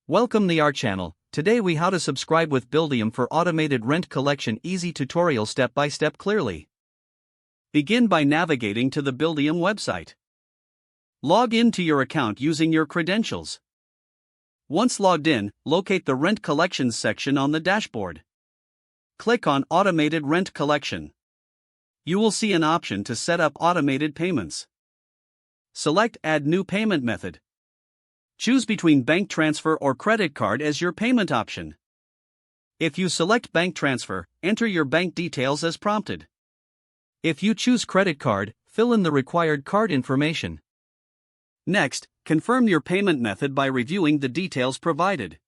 Welcome to our channel. Today we how to subscribe with Buildium for automated rent collection easy tutorial step by step clearly. Begin by navigating to the Buildium website. Log in to your account using your credentials. Once logged in, locate the rent collections section on the dashboard. Click on automated rent collection. You will see an option to set up automated payments. Select add new payment method. Choose between bank transfer or credit card as your payment option. If you select bank transfer, enter your bank details as prompted. If you choose credit card, fill in the required card information. Next, confirm your payment method by reviewing the details provided.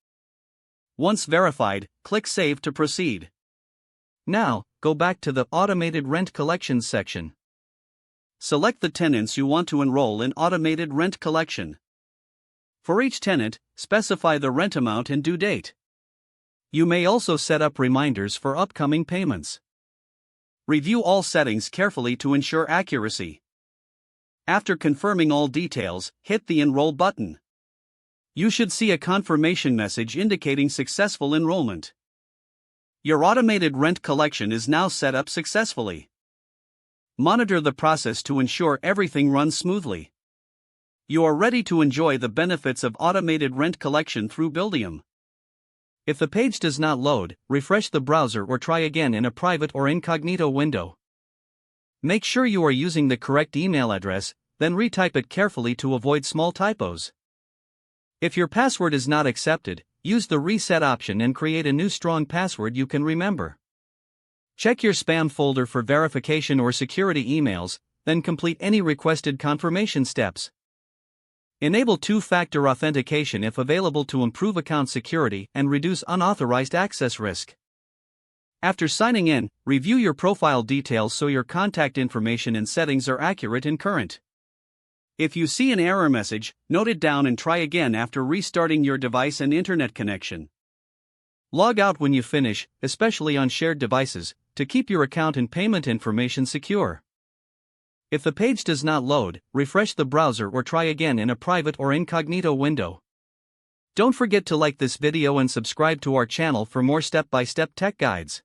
Once verified, click Save to proceed. Now, go back to the Automated Rent Collections section. Select the tenants you want to enroll in automated rent collection. For each tenant, specify the rent amount and due date. You may also set up reminders for upcoming payments. Review all settings carefully to ensure accuracy. After confirming all details, hit the Enroll button. You should see a confirmation message indicating successful enrollment. Your automated rent collection is now set up successfully. Monitor the process to ensure everything runs smoothly. You are ready to enjoy the benefits of automated rent collection through Buildium. If the page does not load, refresh the browser or try again in a private or incognito window. Make sure you are using the correct email address, then retype it carefully to avoid small typos. If your password is not accepted, use the reset option and create a new strong password you can remember. Check your spam folder for verification or security emails, then complete any requested confirmation steps. Enable two-factor authentication if available to improve account security and reduce unauthorized access risk. After signing in, review your profile details so your contact information and settings are accurate and current. If you see an error message, note it down and try again after restarting your device and internet connection. Log out when you finish, especially on shared devices, to keep your account and payment information secure. If the page does not load, refresh the browser or try again in a private or incognito window. Don't forget to like this video and subscribe to our channel for more step-by-step tech guides.